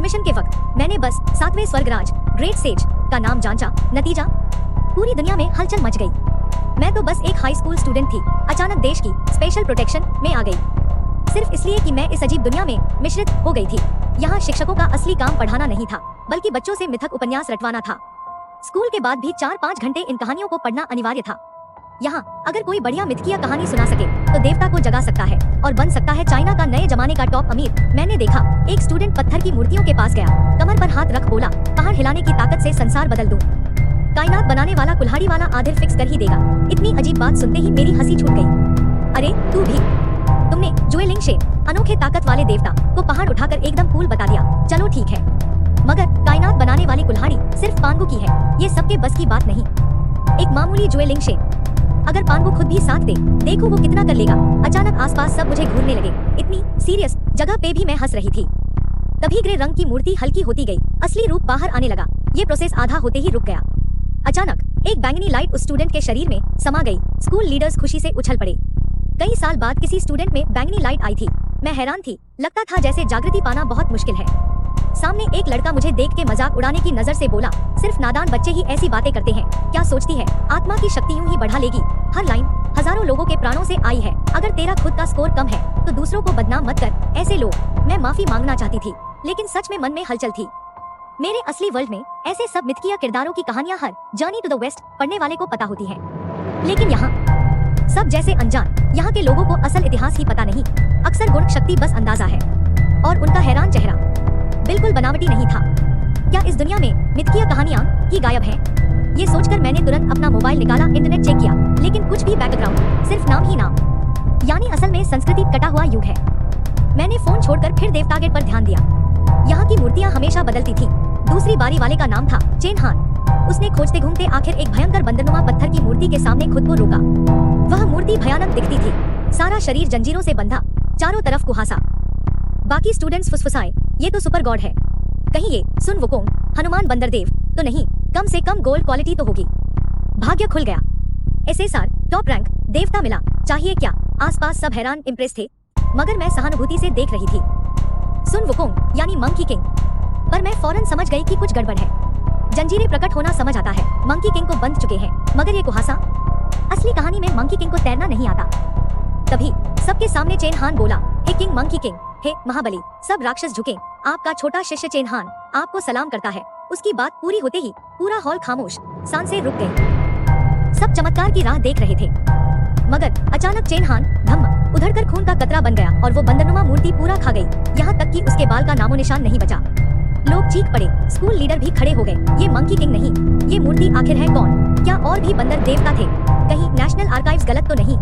Admission के वक्त मैंने बस 7वें स्वर्गराज ग्रेट सेज का नाम जांचा, नतीजा पूरी दुनिया में हलचल मच गई। मैं तो बस एक हाई स्कूल स्टूडेंट थी, अचानक देश की स्पेशल प्रोटेक्शन में आ गई, सिर्फ इसलिए कि मैं इस अजीब दुनिया में मिश्रित हो गई थी। यहाँ शिक्षकों का असली काम पढ़ाना नहीं था, बल्कि बच्चों से मिथक उपन्यास रटवाना था। स्कूल के बाद भी 4-5 घंटे इन कहानियों को पढ़ना अनिवार्य था। यहाँ अगर कोई बढ़िया मिथकीय कहानी सुना सके तो देवता को जगा सकता है और बन सकता है चाइना का नए जमाने का टॉप अमीर। मैंने देखा एक स्टूडेंट पत्थर की मूर्तियों के पास गया, कमर पर हाथ रख बोला, पहाड़ हिलाने की ताकत से संसार बदल दूं। कायनात बनाने वाला कुल्हाड़ी वाला आधिर फिक्स कर ही देगा। इतनी अजीब बात सुनते ही मेरी हंसी छूट गई। अरे तू भी, तुमने जुएलिंग शे, अनोखे ताकत वाले देवता को पहाड़ उठाकर एकदम कूल बता दिया। चलो ठीक है, मगर कायनात बनाने वाली कुल्हाड़ी सिर्फ पांगु की है, ये सबके बस की बात नहीं। एक मामूली जुएलिंग शे अगर पांगु खुद भी साथ दे, देखो वो कितना कर लेगा। अचानक आसपास सब मुझे घूरने लगे। इतनी सीरियस जगह पे भी मैं हंस रही थी। तभी ग्रे रंग की मूर्ति हल्की होती गई, असली रूप बाहर आने लगा। ये प्रोसेस आधा होते ही रुक गया। अचानक एक बैंगनी लाइट उस स्टूडेंट के शरीर में समा गई। स्कूल लीडर्स खुशी से उछल पड़े। कई साल बाद किसी स्टूडेंट में बैंगनी लाइट आई थी। मैं हैरान थी, लगता था जैसे जागृति पाना बहुत मुश्किल है। सामने एक लड़का मुझे देख के मजाक उड़ाने की नजर से बोला, सिर्फ नादान बच्चे ही ऐसी बातें करते हैं। क्या सोचती है, आत्मा की शक्ति यूं ही बढ़ा लेगी। हर लाइन हजारों लोगों के प्राणों से आई है। अगर तेरा खुद का स्कोर कम है तो दूसरों को बदनाम मत कर। ऐसे लोग। मैं माफी मांगना चाहती थी, लेकिन सच में मन में हलचल थी। मेरे असली वर्ल्ड में ऐसे सब मिथकीय किरदारों की कहानियां हर जर्नी टू द वेस्ट पढ़ने वाले को पता होती है, लेकिन यहाँ सब जैसे अनजान। यहाँ के लोगों को असल इतिहास ही पता नहीं। अक्सर गुण शक्ति बस अंदाजा है, और उनका हैरान चेहरा बिल्कुल बनावटी नहीं था। क्या इस दुनिया में मिथकीय कहानियां ही गायब हैं? ये सोचकर मैंने तुरंत अपना मोबाइल निकाला, इंटरनेट चेक किया, लेकिन कुछ भी बैकग्राउंड, सिर्फ नाम ही नाम। यानी असल में संस्कृति कटा हुआ युग है। मैंने फोन छोड़कर फिर देवता गेट पर ध्यान दिया। यहाँ की मूर्तियाँ हमेशा बदलती थी। दूसरी बारी वाले का नाम था चेन हान। उसने खोजते घूमते आखिर एक भयंकर बंदरनुमा पत्थर की मूर्ति के सामने खुद को रोका। वह मूर्ति भयानक दिखती थी, सारा शरीर जंजीरों से बंधा, चारों तरफ कुहासा। बाकी स्टूडेंट्स फुसफुसाए, ये तो सुपर गॉड है। कहीं ये सुन वुकोंग हनुमान बंदरदेव तो नहीं, कम से कम गोल्ड क्वालिटी तो होगी। भाग्य खुल गया, एसएसआर टॉप रैंक देवता मिला। चाहिए क्या? आसपास सब हैरान इम्प्रेस थे, मगर मैं सहानुभूति से देख रही थी। सुन वुकोंग यानी मंकी किंग, पर मैं फौरन समझ गई कि कुछ गड़बड़ है। जंजीरें प्रकट होना समझ आता है, मंकी किंग को बंध चुके हैं, मगर ये कुहासा। असली कहानी में मंकी किंग को तैरना नहीं आता। तभी सबके सामने चेन हान बोला, हे किंग मंकी किंग, हे महाबली। सब राक्षस झुके। आपका छोटा शिष्य चेन हान आपको सलाम करता है। उसकी बात पूरी होते ही पूरा हॉल खामोश, सांसें रुक गई। सब चमत्कार की राह देख रहे थे, मगर अचानक चेन हान धम्म उधड़कर खून का कतरा बन गया और वो बंदरनुमा मूर्ति पूरा खा गई। यहाँ तक कि उसके बाल का नामो निशान नहीं बचा। लोग चीख पड़े, स्कूल लीडर भी खड़े हो गए। ये मंकी किंग नहीं, ये मूर्ति आखिर है कौन? क्या और भी बंदर देवता थे? कहीं नेशनल आर्काइव्स गलत तो नहीं?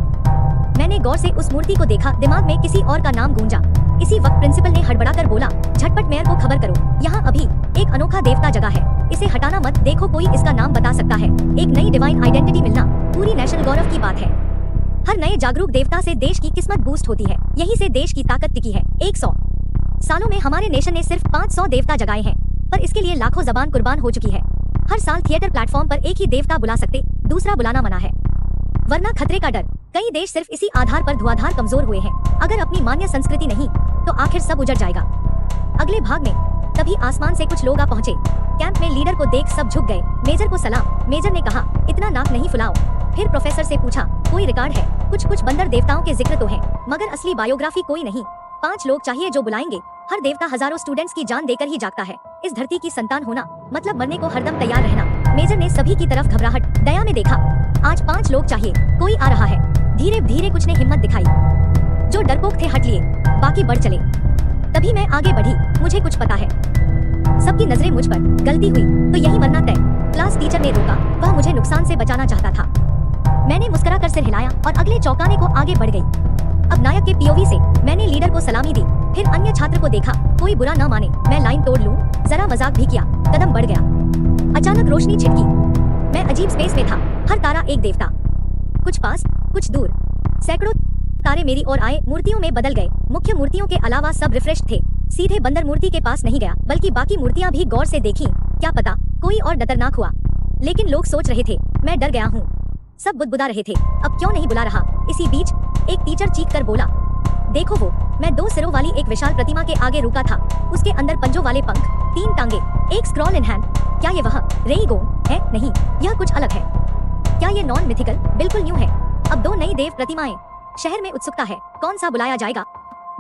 मैंने गौर से उस मूर्ति को देखा, दिमाग में किसी और का नाम गूंजा। इसी वक्त प्रिंसिपल ने हड़बड़ाकर बोला, झटपट मेयर को खबर करो, यहाँ अभी एक अनोखा देवता जगा है, इसे हटाना मत। देखो कोई इसका नाम बता सकता है। एक नई डिवाइन आइडेंटिटी मिलना पूरी नेशनल गौरव की बात है। हर नए जागरूक देवता से देश की किस्मत बूस्ट होती है, यही से देश की ताकत टिकी है। 100 सालों में हमारे नेशन ने सिर्फ 500 देवता जगाए हैं, पर इसके लिए लाखों जबान कुर्बान हो चुकी है। हर साल थिएटर प्लेटफॉर्म पर एक ही देवता बुला सकते, दूसरा बुलाना मना है, वरना खतरे का डर। कई देश सिर्फ इसी आधार पर धुआंधार कमजोर हुए हैं। अगर अपनी मान्य संस्कृति नहीं तो आखिर सब उजड़ जाएगा। अगले भाग में तभी आसमान से कुछ लोग आ पहुंचे। कैंप में लीडर को देख सब झुक गए। मेजर को सलाम। मेजर ने कहा, इतना नाक नहीं फुलाओ। फिर प्रोफेसर से पूछा, कोई रिकॉर्ड है? कुछ बंदर देवताओं के जिक्र तो है, मगर असली बायोग्राफी कोई नहीं। 5 लोग चाहिए जो बुलाएंगे। हर देवता हजारों स्टूडेंट्स की जान देकर ही जागता है। इस धरती की संतान होना मतलब मरने को हरदम तैयार रहना। मेजर ने सभी की तरफ घबराहट दया में देखा। आज 5 लोग चाहिए, कोई आ रहा है। धीरे धीरे कुछ ने हिम्मत दिखाई। जो डरपोक थे हट लिए, बाकी बढ़ चले। तभी मैं आगे बढ़ी, मुझे कुछ पता है। सबकी नजरें मुझ पर। गलती हुई तो यही मरना तय। क्लास टीचर ने रोका, वह मुझे नुकसान से बचाना चाहता था। मैंने मुस्कुराकर सिर हिलाया और अगले चौंकाने को आगे बढ़ गई। अब नायक के पीओवी से मैंने लीडर को सलामी दी, फिर अन्य छात्र को देखा। कोई बुरा ना माने मैं लाइन तोड़ लूं, जरा मजाक भी किया। कदम बढ़ गया। अचानक रोशनी छिटकी। मैं अजीब स्पेस में था। हर तारा एक देवता, कुछ पास कुछ दूर। सैकड़ों तारे मेरी ओर आए, मूर्तियों में बदल गए। मुख्य मूर्तियों के अलावा सब रिफ्रेश थे। सीधे बंदर मूर्ति के पास नहीं गया, बल्कि बाकी मूर्तियां भी गौर से देखी। क्या पता कोई और खतरनाक हुआ, लेकिन लोग सोच रहे थे मैं डर गया हूँ। सब बुदबुदा रहे थे, अब क्यों नहीं बुला रहा। इसी बीच एक टीचर चीख कर बोला, देखो वो मैं 2 सिरों वाली एक विशाल प्रतिमा के आगे रुका था। उसके अंदर पंजों वाले पंख, 3 टांगे, एक स्क्रॉल इन हैंड। क्या ये वह रेईगोन है? नहीं, यह कुछ अलग है। क्या ये नॉन मिथिकल? बिल्कुल न्यू है। अब 2 नई देव प्रतिमाएं। शहर में उत्सुकता है, कौन सा बुलाया जाएगा?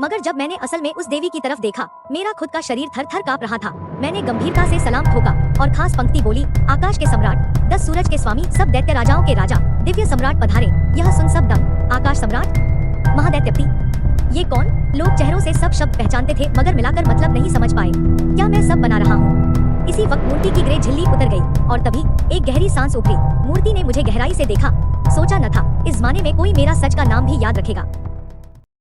मगर जब मैंने असल में उस देवी की तरफ देखा, मेरा खुद का शरीर थर-थर कांप रहा था। मैंने गंभीरता से सलाम ठोका और खास पंक्ति बोली, आकाश के सम्राट, 10 सूरज के स्वामी, सब दैत्य राजाओं के राजा, दिव्य सम्राट पधारे। यह सुन सब दंग। आकाश सम्राट? महादैत्यपति? ये कौन? लोग चेहरों से सब शब्द पहचानते थे मगर मिलाकर मतलब नहीं समझ पाए। क्या मैं सब बना रहा हूँ? इसी वक्त मूर्ति की ग्रे झिल्ली उतर गई और तभी एक गहरी सांस उभरी। मूर्ति ने मुझे गहराई से देखा। सोचा न था इस जमाने में कोई मेरा सच का नाम भी याद रखेगा।